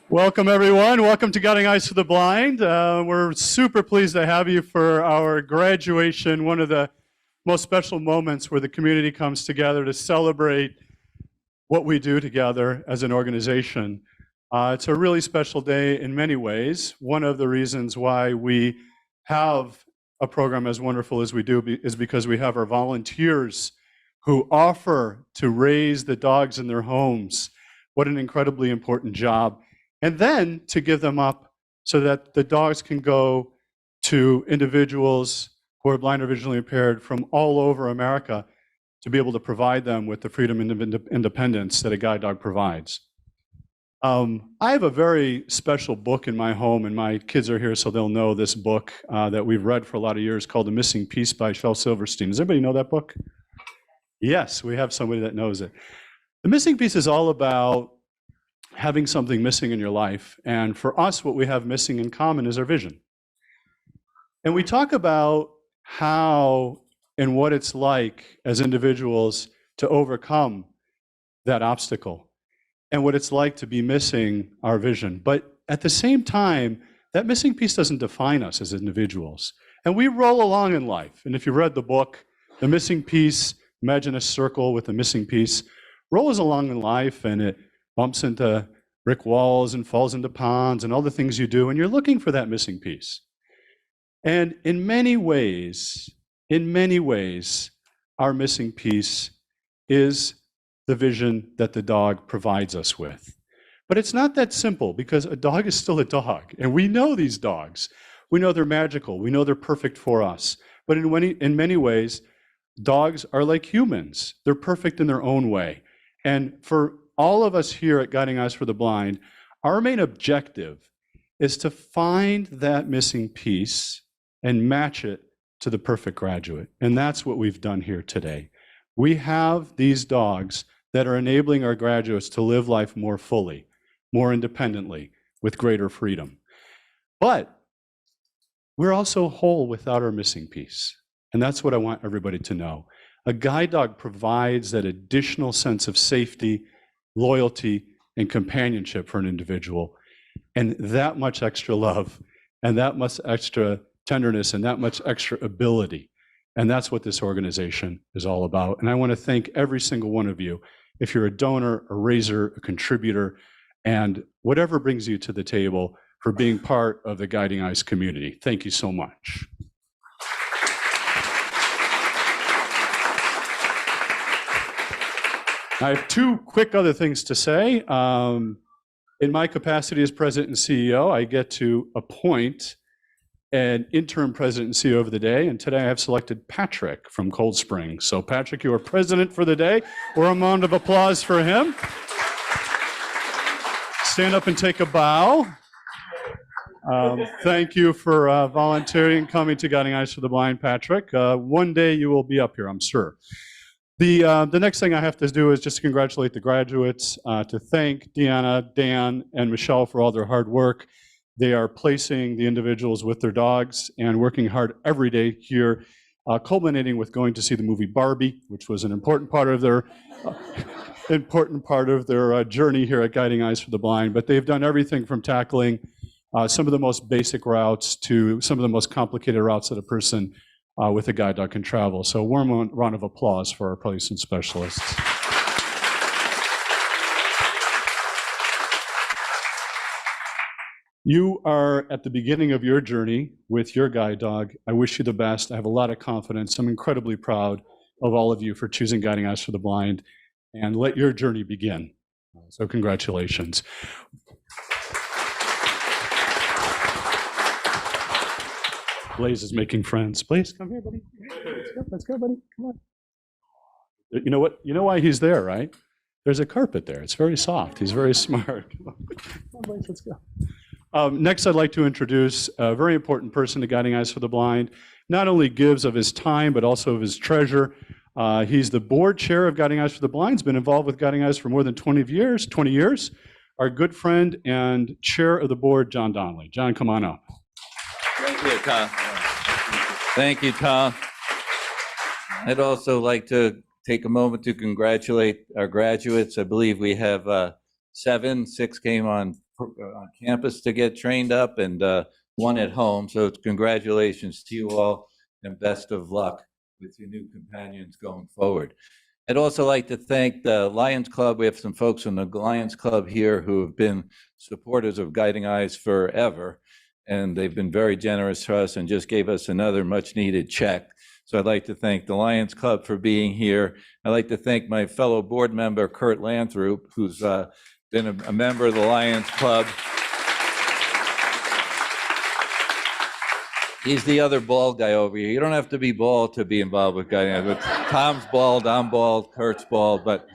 Welcome, everyone. Welcome to Guiding Eyes for the Blind. We're super pleased to have you for our graduation, one of the most special moments where the community comes together to celebrate what we do together as an organization. It's a really special day in many ways. One of the reasons why we have a program as wonderful as we do is because we have our volunteers who offer to raise the dogs in their homes. What an incredibly important job. And then to give them up so that the dogs can go to individuals who are blind or visually impaired from all over America to be able to provide them with the freedom and independence that a guide dog provides. I have a very special book in my home, and my kids are here so they'll know this book that we've read for a lot of years called The Missing Piece by Shel Silverstein. Does everybody know that book? Yes, we have somebody that knows it. The Missing Piece is all about having something missing in your life. And for us, what we have missing in common is our vision. And we talk about how and what it's like as individuals to overcome that obstacle and what it's like to be missing our vision. But at the same time, that missing piece doesn't define us as individuals. And we roll along in life. And if you read the book, The Missing Piece, imagine a circle with a missing piece, rolls along in life and it bumps into brick walls and falls into ponds and all the things you do, and you're looking for that missing piece. And in many ways, our missing piece is the vision that the dog provides us with. But it's not that simple, because a dog is still a dog, and we know these dogs. We know they're magical. We know they're perfect for us. But in many ways, dogs are like humans. They're perfect in their own way. And for all of us here at Guiding Eyes for the Blind, our main objective is to find that missing piece and match it to the perfect graduate. And that's what we've done here today. We have these dogs that are enabling our graduates to live life more fully, more independently, with greater freedom. But we're also whole without our missing piece. And that's what I want everybody to know. A guide dog provides that additional sense of safety, loyalty, and companionship for an individual, and that much extra love, and that much extra tenderness, and that much extra ability. And that's what this organization is all about. And I want to thank every single one of you, if you're a donor, a raiser, a contributor, and whatever brings you to the table, for being part of the Guiding Eyes community. Thank you so much. I have two quick other things to say. In my capacity as president and CEO, I get to appoint an interim president and CEO of the day, and today I have selected Patrick from Cold Spring. So Patrick, you are president for the day. We're a round of applause for him. Stand up and take a bow. Thank you for volunteering and coming to Guiding Eyes for the Blind, Patrick. One day you will be up here, I'm sure. The next thing I have to do is just congratulate the graduates, to thank Deanna, Dan, and Michelle for all their hard work. They are placing the individuals with their dogs and working hard every day here, culminating with going to see the movie Barbie, which was an important part of their journey here at Guiding Eyes for the Blind. But they've done everything from tackling some of the most basic routes to some of the most complicated routes that a person with a guide dog can travel. So a warm round of applause for our placement specialists. You are at the beginning of your journey with your guide dog. I wish you the best. I have a lot of confidence. I'm incredibly proud of all of you for choosing Guiding Eyes for the Blind, and let your journey begin. So congratulations. Blaze is making friends. Blaze, come here, buddy. Let's go, buddy. Come on. You know what? You know why he's there, right? There's a carpet there. It's very soft. He's very smart. Come on, Blaze, let's go. Next, I'd like to introduce a very important person to Guiding Eyes for the Blind. Not only gives of his time, but also of his treasure. He's the board chair of Guiding Eyes for the Blind. He's been involved with Guiding Eyes for more than 20 years. Our good friend and chair of the board, John Donnelly. John, come on up. Thank you, Tom. Thank you, Tom. I'd also like to take a moment to congratulate our graduates. I believe we have 7, 6 came on on campus to get trained up and one at home. So congratulations to you all and best of luck with your new companions going forward. I'd also like to thank the Lions Club. We have some folks from the Lions Club here who have been supporters of Guiding Eyes forever, and they've been very generous to us and just gave us another much-needed check. So I'd like to thank the Lions Club for being here. I'd like to thank my fellow board member, Kurt Lanthroop, who's been a member of the Lions Club. He's the other bald guy over here. You don't have to be bald to be involved with Guiding Eyes. Tom's bald, I'm bald, Kurt's bald, but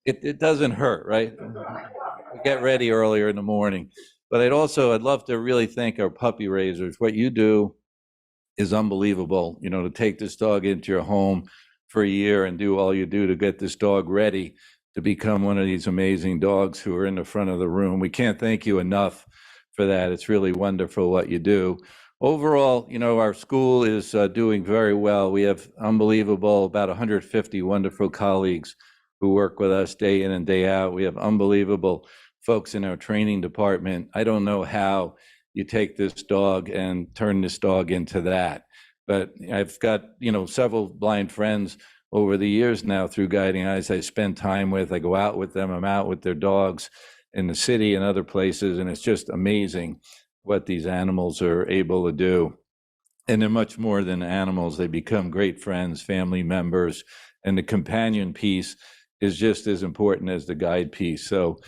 it doesn't hurt, right? We get ready earlier in the morning. But I'd love to really thank our puppy raisers. What you do is unbelievable, to take this dog into your home for a year and do all you do to get this dog ready to become one of these amazing dogs who are in the front of the room. We can't thank you enough for that. It's really wonderful what you do. Overall, our school is doing very well. We have unbelievable, about 150 wonderful colleagues who work with us day in and day out. We have unbelievable folks in our training department. I don't know how you take this dog and turn this dog into that. But I've got, several blind friends over the years now through Guiding Eyes I spend time with. I go out with them. I'm out with their dogs in the city and other places, and it's just amazing what these animals are able to do. And they're much more than animals. They become great friends, family members, and the companion piece is just as important as the guide piece. So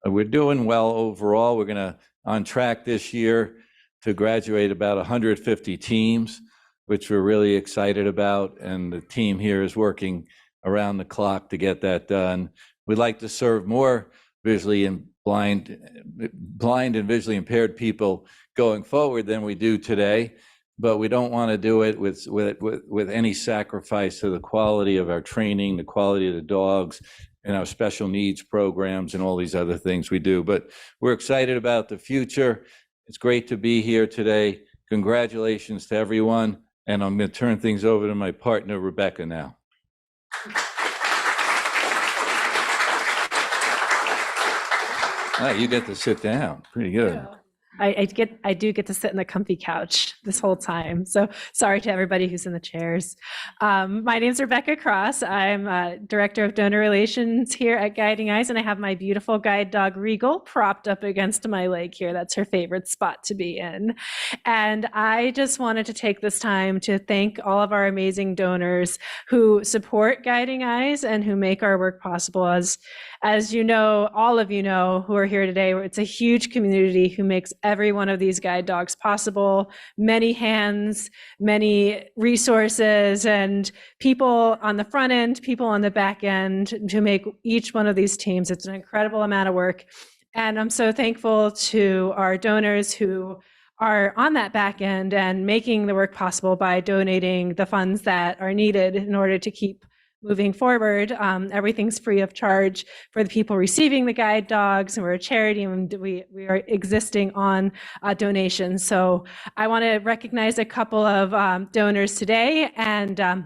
we're doing well overall. We're on track this year to graduate about 150 teams, which we're really excited about. And the team here is working around the clock to get that done. We'd like to serve more visually and blind and visually impaired people going forward than we do today, but we don't want to do it with any sacrifice to the quality of our training, the quality of the dogs, and our special needs programs and all these other things we do. But we're excited about the future. It's great to be here today. Congratulations to everyone. And I'm going to turn things over to my partner, Rebecca, now. You get to sit down. Pretty good. Yeah. I do get to sit in the comfy couch this whole time. So sorry to everybody who's in the chairs. My name's Rebecca Cross. I'm Director of Donor Relations here at Guiding Eyes, and I have my beautiful guide dog Regal propped up against my leg here. That's her favorite spot to be in. And I just wanted to take this time to thank all of our amazing donors who support Guiding Eyes and who make our work possible. As you know, all of you know who are here today, it's a huge community who makes every one of these guide dogs possible. Many hands, many resources, and people on the front end, people on the back end to make each one of these teams. It's an incredible amount of work. And I'm so thankful to our donors who are on that back end and making the work possible by donating the funds that are needed in order to keep moving forward. Everything's free of charge for the people receiving the guide dogs, and we're a charity, and we are existing on donations. So I want to recognize a couple of donors today, and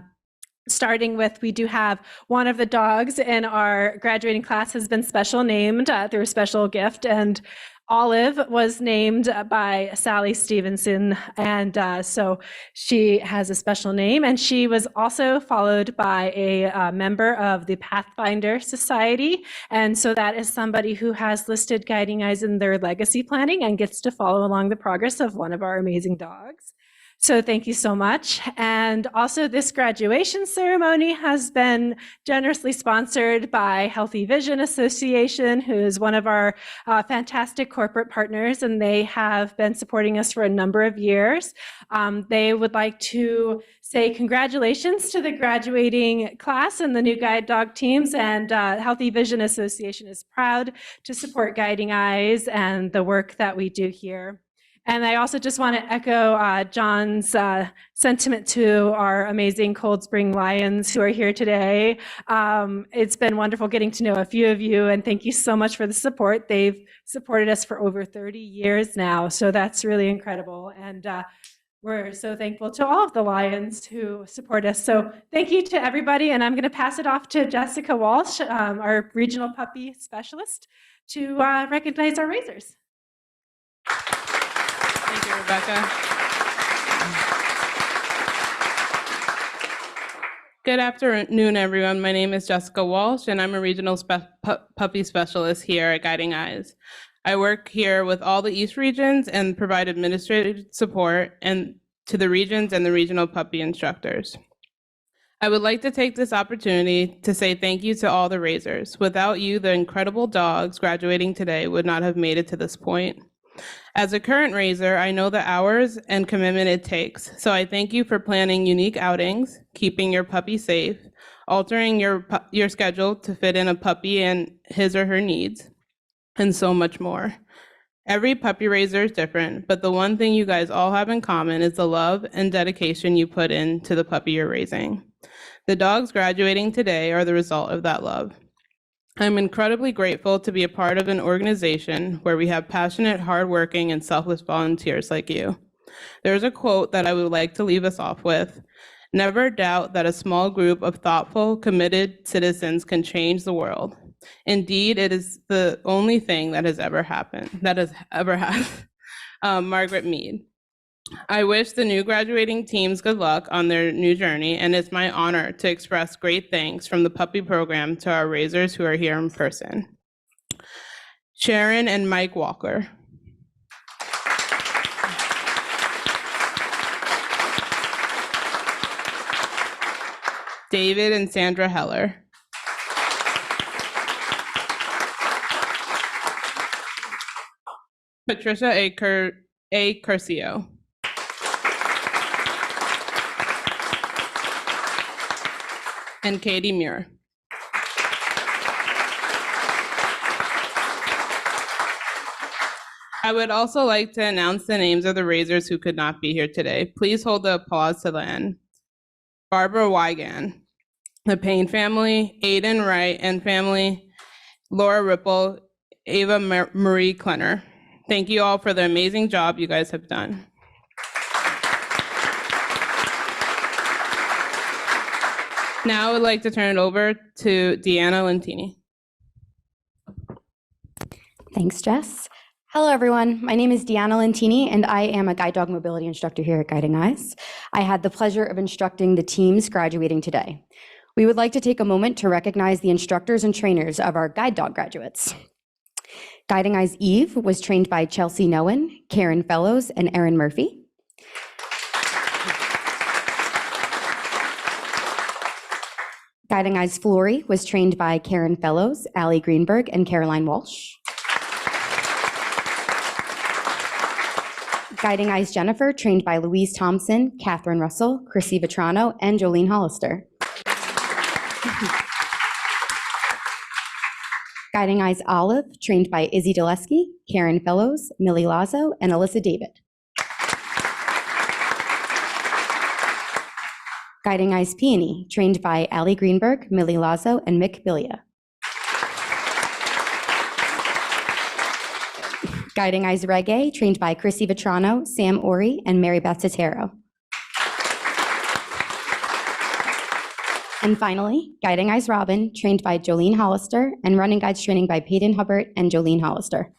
starting with, we do have one of the dogs in our graduating class has been special named through a special gift, and Olive was named by Sally Stevenson, and so she has a special name, and she was also followed by a member of the Pathfinder Society, and so that is somebody who has listed Guiding Eyes in their legacy planning and gets to follow along the progress of one of our amazing dogs. So thank you so much. And also, this graduation ceremony has been generously sponsored by Healthy Vision Association, who is one of our fantastic corporate partners, and they have been supporting us for a number of years. They would like to say congratulations to the graduating class and the new guide dog teams, and Healthy Vision Association is proud to support Guiding Eyes and the work that we do here. And I also just want to echo John's sentiment to our amazing Cold Spring Lions who are here today. It's been wonderful getting to know a few of you, and thank you so much for the support. They've supported us for over 30 years now, so that's really incredible. And We're so thankful to all of the Lions who support us. So thank you to everybody. And I'm going to pass it off to Jessica Walsh, our regional puppy specialist, to recognize our raisers. Thank you, Rebecca. Good afternoon, everyone. My name is Jessica Walsh, and I'm a regional puppy specialist here at Guiding Eyes. I work here with all the East regions and provide administrative support and to the regions and the regional puppy instructors. I would like to take this opportunity to say thank you to all the raisers. Without you, the incredible dogs graduating today would not have made it to this point. As a current raiser, I know the hours and commitment it takes, so I thank you for planning unique outings, keeping your puppy safe, altering your schedule to fit in a puppy and his or her needs, and so much more. Every puppy raiser is different, but the one thing you guys all have in common is the love and dedication you put into the puppy you're raising. The dogs graduating today are the result of that love. I'm incredibly grateful to be a part of an organization where we have passionate, hardworking, and selfless volunteers like you. There's a quote that I would like to leave us off with. Never doubt that a small group of thoughtful, committed citizens can change the world. Indeed, it is the only thing that has ever happened, Margaret Mead. I wish the new graduating teams good luck on their new journey, and it's my honor to express great thanks from the puppy program to our raisers who are here in person. Sharon and Mike Walker. David and Sandra Heller. Patricia A. Curcio. And Katie Muir. I would also like to announce the names of the raisers who could not be here today. Please hold the applause to the end. Barbara Wigan, the Payne family, Aiden Wright and family, Laura Ripple, Ava Marie Klenner. Thank you all for the amazing job you guys have done. Now I would like to turn it over to Deanna Lentini. Thanks, Jess. Hello, everyone. My name is Deanna Lentini, and I am a guide dog mobility instructor here at Guiding Eyes. I had the pleasure of instructing the teams graduating today. We would like to take a moment to recognize the instructors and trainers of our guide dog graduates. Guiding Eyes Eve was trained by Chelsea Nowen, Karen Fellows, and Erin Murphy. Guiding Eyes Flory was trained by Karen Fellows, Allie Greenberg, and Caroline Walsh. Guiding Eyes Jennifer, trained by Louise Thompson, Catherine Russell, Chrissy Vetrano, and Jolene Hollister. Guiding Eyes Olive, trained by Izzy Dulesky, Karen Fellows, Millie Lazo, and Alyssa David. Guiding Eyes Peony, trained by Allie Greenberg, Millie Lazo, and Mick Bilia. Guiding Eyes Reggae, trained by Chrissy Vetrano, Sam Ori, and Mary Beth Totero. And finally, Guiding Eyes Robin, trained by Jolene Hollister, and Running Guides training by Peyton Hubbard and Jolene Hollister.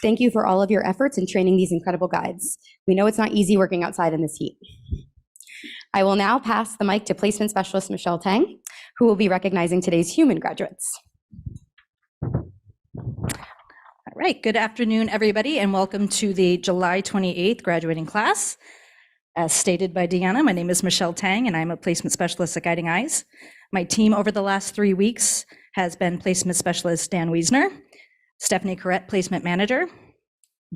Thank you for all of your efforts in training these incredible guides. We know it's not easy working outside in this heat. I will now pass the mic to placement specialist Michelle Tang, who will be recognizing today's human graduates. All right, good afternoon, everybody, and welcome to the July 28th graduating class. As stated by Deanna, my name is Michelle Tang, and I'm a placement specialist at Guiding Eyes. My team over the last 3 weeks has been placement specialist Dan Wiesner, Stephanie Corrett, placement manager,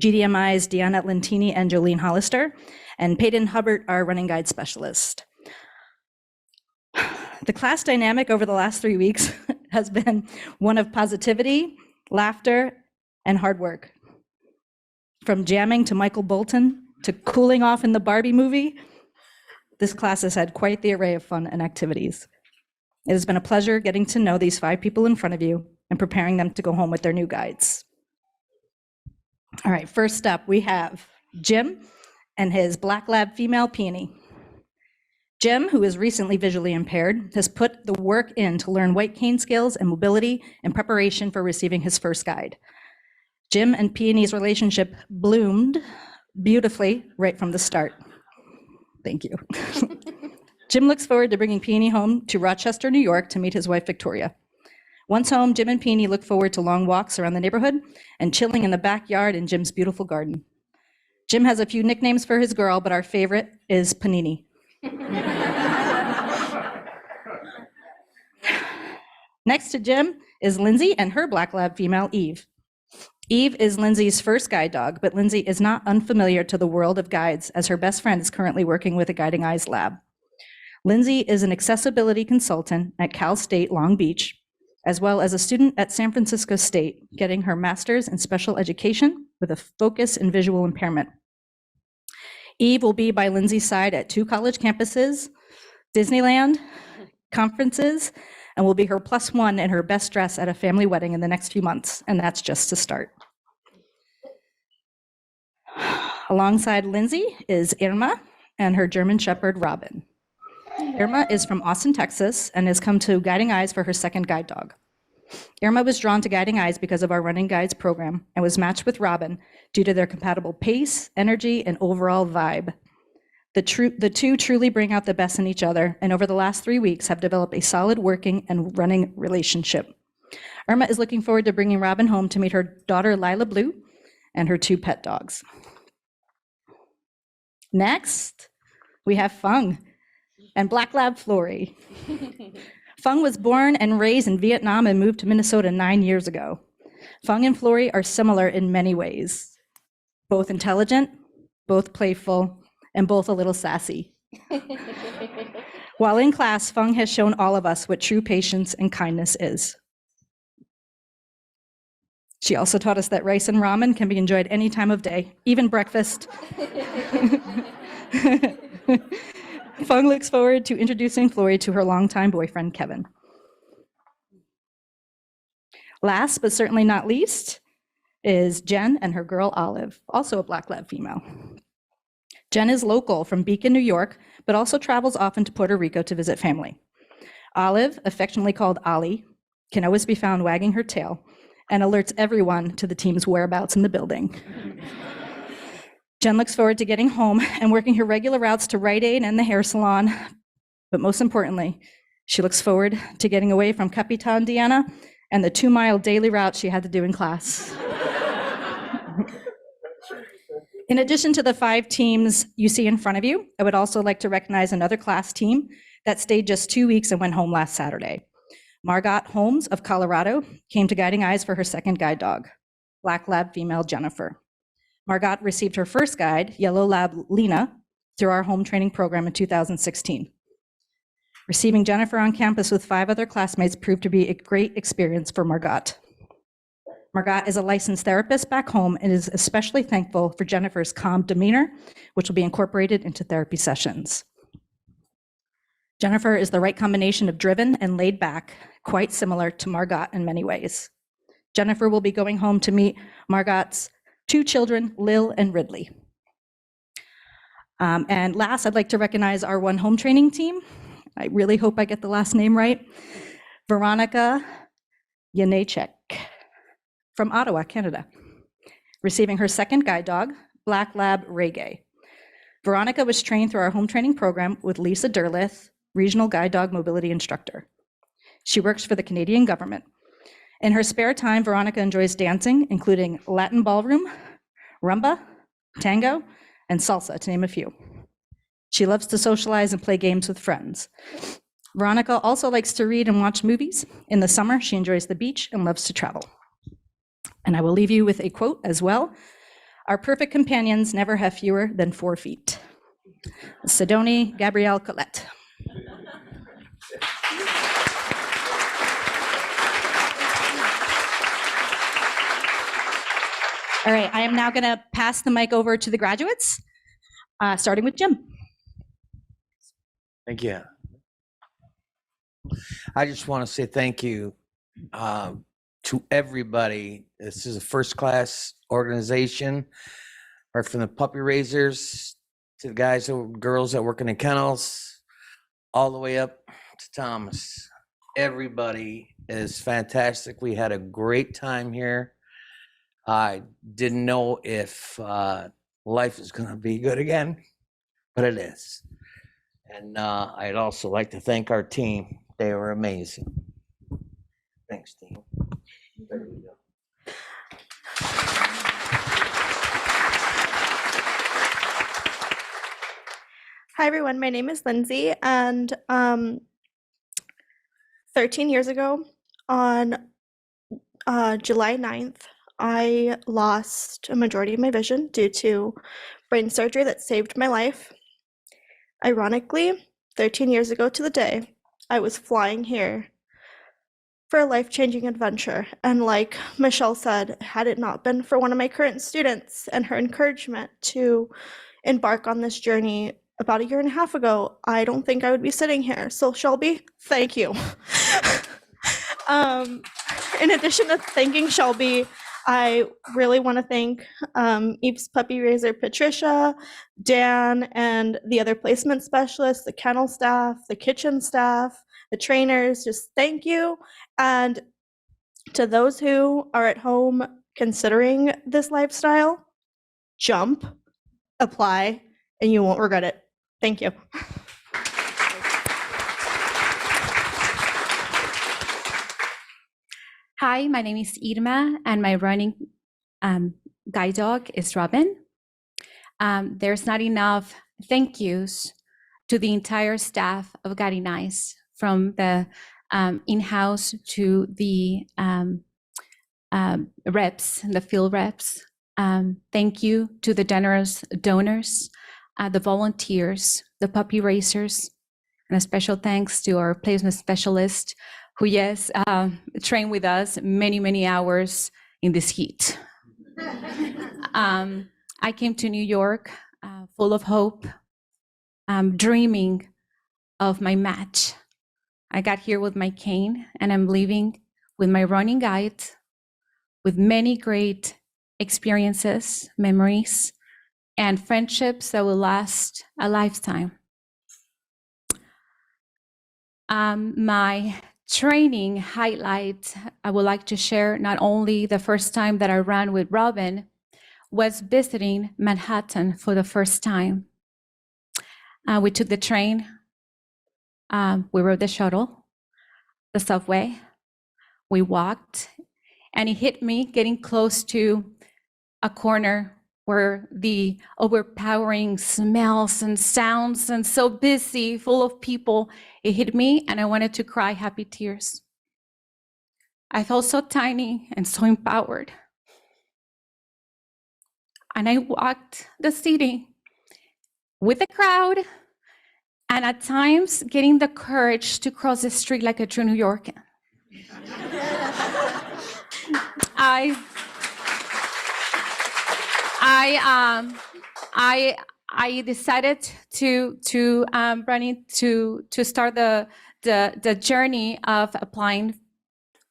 GDMI's Deanna Lentini and Jolene Hollister, and Peyton Hubbard, our running guide specialist. The class dynamic over the last 3 weeks has been one of positivity, laughter, and hard work. From jamming to Michael Bolton to cooling off in the Barbie movie, this class has had quite the array of fun and activities. It has been a pleasure getting to know these 5 people in front of you and preparing them to go home with their new guides. All right, first up, we have Jim and his Black Lab female peony. Jim, who is recently visually impaired, has put the work in to learn white cane skills and mobility in preparation for receiving his first guide. Jim and Peony's relationship bloomed beautifully right from the start. Thank you. Jim looks forward to bringing Peony home to Rochester, New York to meet his wife, Victoria. Once home, Jim and Peony look forward to long walks around the neighborhood and chilling in the backyard in Jim's beautiful garden. Jim has a few nicknames for his girl, but our favorite is Panini. Next to Jim is Lindsay and her Black Lab female, Eve. Eve is Lindsay's first guide dog, but Lindsay is not unfamiliar to the world of guides, as her best friend is currently working with a Guiding Eyes lab. Lindsay is an accessibility consultant at Cal State Long Beach, as well as a student at San Francisco State, getting her master's in special education with a focus in visual impairment. Eve will be by Lindsay's side at 2 college campuses, Disneyland, conferences, and will be her +1 in her best dress at a family wedding in the next few months, and that's just to start. Alongside Lindsay is Irma and her German Shepherd, Robin. Irma is from Austin, Texas, and has come to Guiding Eyes for her second guide dog. Irma was drawn to Guiding Eyes because of our Running Guides program and was matched with Robin due to their compatible pace, energy, and overall vibe. The two truly bring out the best in each other, and over the last 3 weeks have developed a solid working and running relationship. Irma is looking forward to bringing Robin home to meet her daughter, Lila Blue, and her 2 pet dogs. Next, we have Fong and Black Lab Flory. Fong was born and raised in Vietnam and moved to Minnesota 9 years ago. Fong and Flory are similar in many ways, both intelligent, both playful, and both a little sassy. While in class, Fong has shown all of us what true patience and kindness is. She also taught us that rice and ramen can be enjoyed any time of day, even breakfast. Fong looks forward to introducing Flory to her longtime boyfriend, Kevin. Last, but certainly not least, is Jen and her girl, Olive, also a Black Lab female. Jen is local from Beacon, New York, but also travels often to Puerto Rico to visit family. Olive, affectionately called Ollie, can always be found wagging her tail and alerts everyone to the team's whereabouts in the building. Jen looks forward to getting home and working her regular routes to Rite Aid and the hair salon, but most importantly, she looks forward to getting away from Capitan Deanna and the 2-mile daily route she had to do in class. In addition to the 5 teams you see in front of you, I would also like to recognize another class team that stayed just 2 weeks and went home last Saturday. Margot Holmes of Colorado came to Guiding Eyes for her second guide dog, Black Lab female Jennifer. Margot received her first guide, Yellow Lab Lena, through our home training program in 2016. Receiving Jennifer on campus with 5 other classmates proved to be a great experience for Margot. Margot is a licensed therapist back home and is especially thankful for Jennifer's calm demeanor, which will be incorporated into therapy sessions. Jennifer is the right combination of driven and laid back, quite similar to Margot in many ways. Jennifer will be going home to meet Margot's 2 children, Lil and Ridley. And last, I'd like to recognize our One Home training team. I really hope I get the last name right. Veronica Janacek from Ottawa, Canada, receiving her second guide dog, Black Lab Reggae. Veronica was trained through our home training program with Lisa Derlith, regional guide dog mobility instructor. She works for the Canadian government. In her spare time, Veronica enjoys dancing, including Latin ballroom, rumba, tango, and salsa, to name a few. She loves to socialize and play games with friends. Veronica also likes to read and watch movies. In the summer, she enjoys the beach and loves to travel. And I will leave you with a quote as well. Our perfect companions never have fewer than 4 feet. Sidonie Gabrielle Colette. All right, I am now going to pass the mic over to the graduates, starting with Jim. Thank you. I just want to say thank you to everybody. This is a first-class organization, right from the puppy raisers to the guys and girls that work in the kennels, all the way up to Thomas. Everybody is fantastic. We had a great time here. I didn't know if life is going to be good again, but it is. And I'd also like to thank our team. They were amazing. Thanks, team. There we go. Hi, everyone. My name is Lindsay, and 13 years ago on July 9th, I lost a majority of my vision due to brain surgery that saved my life. Ironically, 13 years ago to the day, I was flying here for a life-changing adventure. And like Michelle said, had it not been for one of my current students and her encouragement to embark on this journey about 1.5 years ago, I don't think I would be sitting here. So Shelby, thank you. In addition to thanking Shelby, I really want to thank Eve's puppy raiser, Patricia, Dan, and the other placement specialists, the kennel staff, the kitchen staff, the trainers. Just thank you. And to those who are at home considering this lifestyle, jump, apply, and you won't regret it. Thank you. Hi, my name is Irma, and my running guide dog is Robin. There's not enough thank yous to the entire staff of Guiding Eyes, from the in-house to the reps, the field reps. Thank you to the generous donors, the volunteers, the puppy raisers, and a special thanks to our placement specialist, who, yes, trained with us many, many hours in this heat. I came to New York full of hope, dreaming of my match. I got here with my cane, and I'm leaving with my running guide, with many great experiences, memories, and friendships that will last a lifetime. My training highlight I would like to share, not only the first time that I ran with Robin, was visiting Manhattan for the first time. We took the train, we rode the shuttle, the subway, we walked, and it hit me getting close to a corner where the overpowering smells and sounds and so busy, full of people, it hit me and I wanted to cry happy tears. I felt so tiny and so empowered. And I walked the city with the crowd, and at times getting the courage to cross the street like a true New Yorker. I decided to start the journey of applying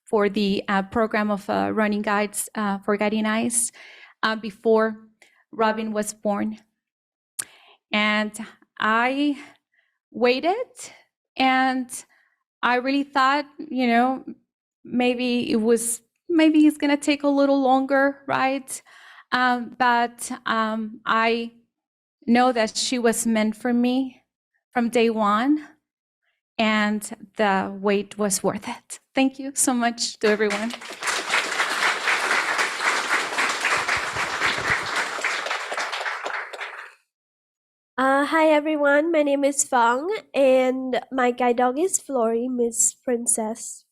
for the program of running guides for Guiding Eyes before Robin was born. And I waited, and I really thought, you know, maybe it's gonna take a little longer, right? But I know that she was meant for me from day one, and the wait was worth it. Thank you so much to everyone. Hi everyone, my name is Fong, and my guide dog is Flory, Miss Princess.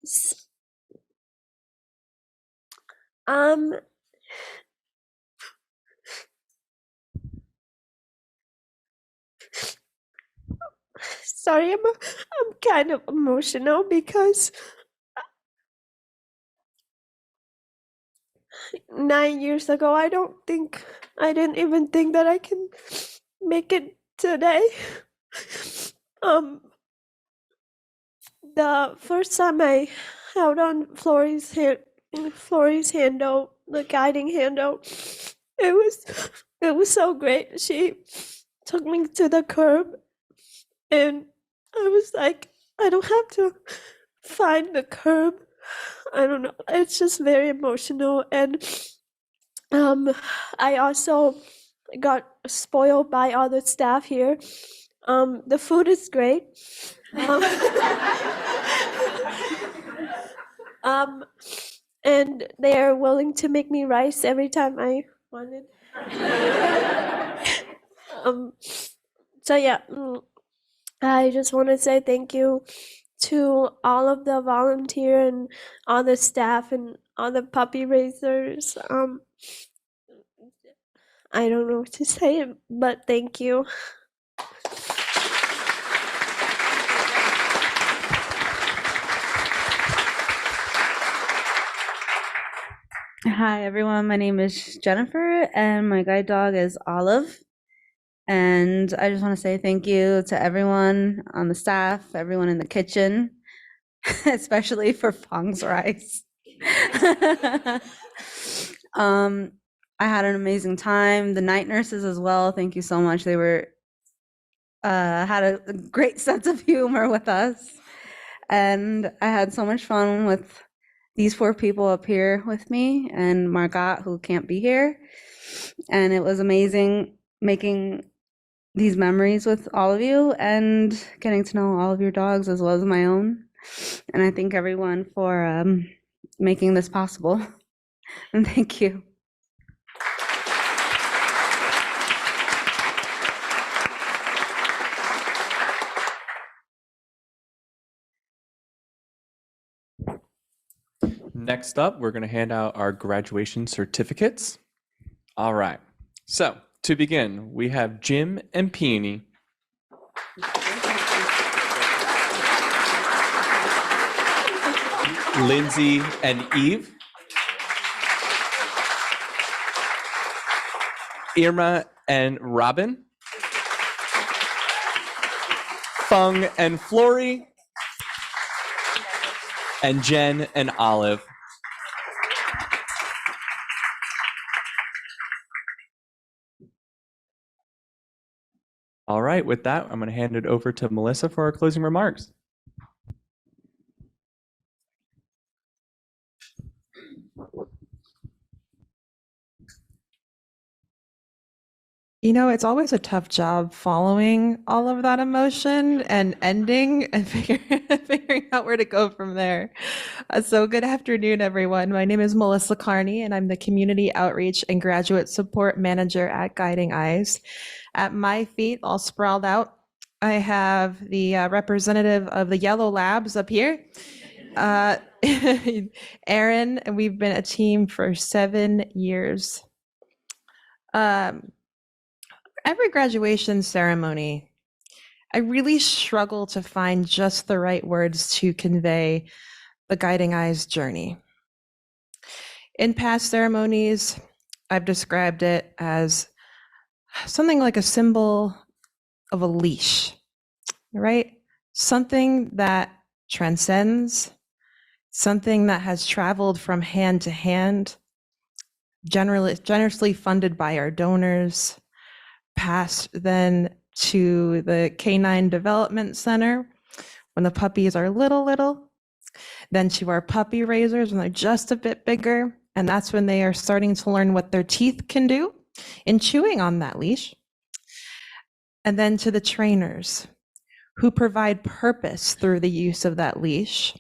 s- um, sorry, I'm kind of emotional because 9 years ago, I didn't even think that I can make it today. Um, The first time I held on Florrie's handle, the guiding handle, it was so great. She took me to the curb, and I was like, I don't have to find the curb. I don't know. It's just very emotional, and I also got spoiled by all the staff here. The food is great. Um, um, and they are willing to make me rice every time I wanted. um, so yeah, I just want to say thank you to all of the volunteer and all the staff and all the puppy raisers. I don't know what to say, but thank you. Hi, everyone. My name is Jennifer, and my guide dog is Olive. And I just want to say thank you to everyone on the staff, everyone in the kitchen, especially for Fong's rice. I had an amazing time. The night nurses as well. Thank you so much. They were had a great sense of humor with us, and I had so much fun with these 4 people up here with me and Margot, who can't be here. And it was amazing making these memories with all of you and getting to know all of your dogs as well as my own. And I thank everyone for making this possible. And thank you. Next up, we're going to hand out our graduation certificates. All right. So to begin, we have Jim and Peony. Lindsay and Eve. Irma and Robin. Fong and Florrie. And Jen and Olive. All right, with that, I'm going to hand it over to Melissa for our closing remarks. You know, it's always a tough job following all of that emotion and ending and figuring out where to go from there. So good afternoon, everyone. My name is Melissa Carney, and I'm the Community Outreach and Graduate Support Manager at Guiding Eyes. At my feet, all sprawled out, I have the representative of the Yellow Labs up here, Erin, and we've been a team for 7 years. Every graduation ceremony, I really struggle to find just the right words to convey the Guiding Eyes journey. In past ceremonies, I've described it as something like a symbol of a leash, right? Something that transcends, something that has traveled from hand to hand, generously funded by our donors, passed then to the Canine Development Center when the puppies are little, then to our puppy raisers when they're just a bit bigger, and that's when they are starting to learn what their teeth can do in chewing on that leash. And then to the trainers who provide purpose through the use of that leash,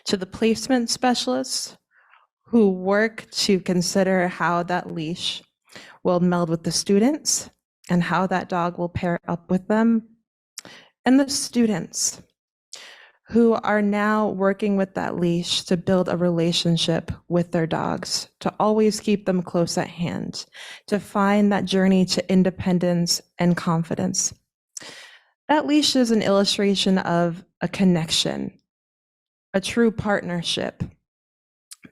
to the placement specialists who work to consider how that leash will meld with the students and how that dog will pair up with them, and the students who are now working with that leash to build a relationship with their dogs, to always keep them close at hand, to find that journey to independence and confidence. That leash is an illustration of a connection, a true partnership,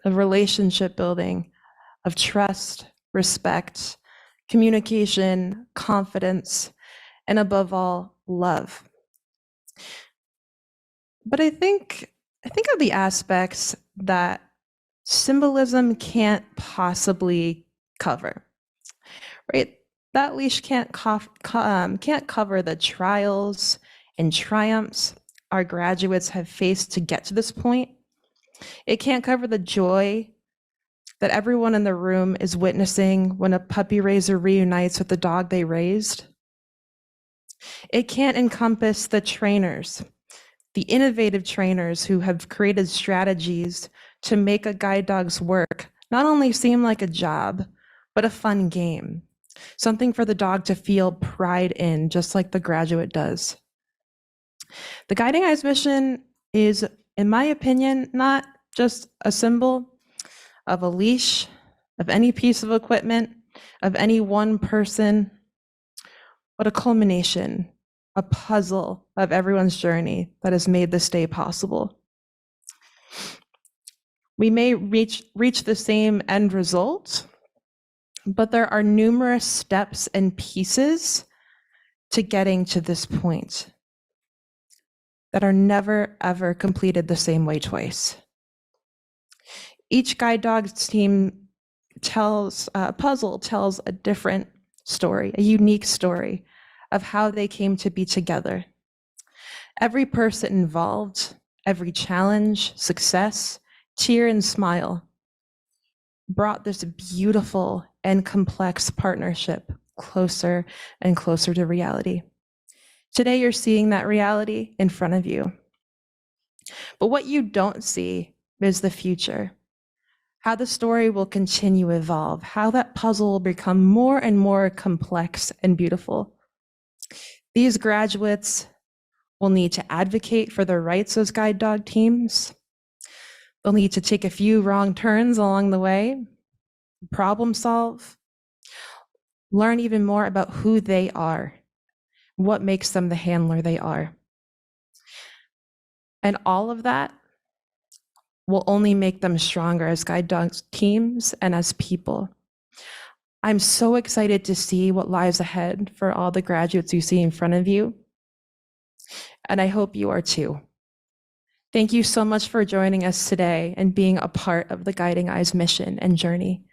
a relationship building of trust, respect, communication, confidence, and above all, love. But I think of the aspects that symbolism can't possibly cover, right? That leash can't cover the trials and triumphs our graduates have faced to get to this point. It can't cover the joy that everyone in the room is witnessing when a puppy raiser reunites with the dog they raised. It can't encompass the trainers, the innovative trainers who have created strategies to make a guide dog's work not only seem like a job, but a fun game, something for the dog to feel pride in, just like the graduate does. The Guiding Eyes mission is, in my opinion, not just a symbol of a leash, of any piece of equipment, of any one person, but a culmination, a puzzle of everyone's journey that has made this day possible. We may reach the same end result, but there are numerous steps and pieces to getting to this point that are never, ever completed the same way twice. Each guide dog's team puzzle tells a different story, a unique story of how they came to be together. Every person involved, every challenge, success, tear, and smile brought this beautiful and complex partnership closer and closer to reality. Today, you're seeing that reality in front of you. But what you don't see is the future, how the story will continue to evolve, how that puzzle will become more and more complex and beautiful. These graduates will need to advocate for their rights as guide dog teams. They'll need to take a few wrong turns along the way, problem solve, learn even more about who they are, what makes them the handler they are. And all of that will only make them stronger as guide dog teams and as people. I'm so excited to see what lies ahead for all the graduates you see in front of you. And I hope you are too. Thank you so much for joining us today and being a part of the Guiding Eyes mission and journey.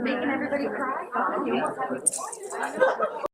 Making everybody cry.